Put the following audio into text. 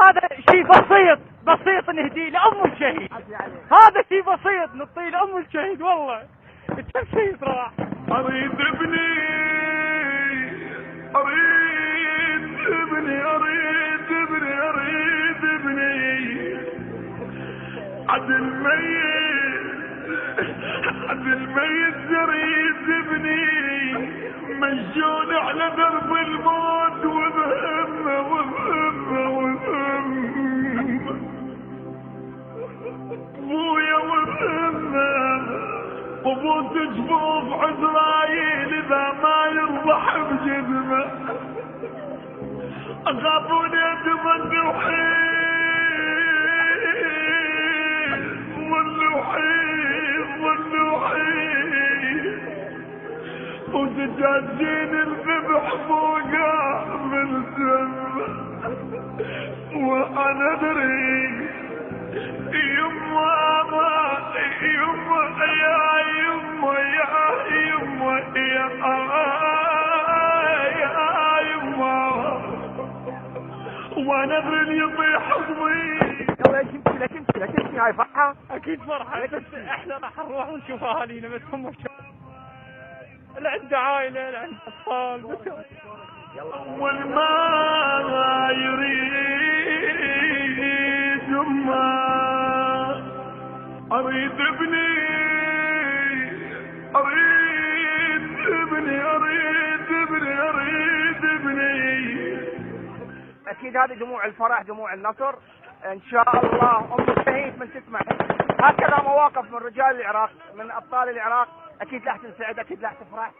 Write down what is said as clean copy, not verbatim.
هذا شيء بسيط بسيط نهدي لأم الشهيد. هذا شيء بسيط نعطيه لأم الشهيد والله. كم شهيد راح. اريد ابني اريد ابني اريد ابني اريد ابني عد الميت زريد ابني مجون على درب الموت وبهمه وبهمه وبهمه ابويا وبهمه قبوط جفوف عزرايل اذا ما يرضح بجذبه اخافون يدمن وحيد والوحيد وتجاجين الذبح فوقه بالسم وانا ادري يما وانا ادري يطيح حظي. يلا تمشي هاي فرحة. اكيد فرحة بس احنا راح نروح ونشوف اهالينا بس هم اللي عنده عائلة اللي عنده اطفال بس. اول ما يريد يما اريد ابني اريد ابني اريد ابني اريد ابني. اكيد هذه دموع الفرح دموع النصر ان شاء الله. ام الشهيد من تسمع هكذا مواقف من رجال العراق من ابطال العراق اكيد راح تنسعد اكيد راح تفرح.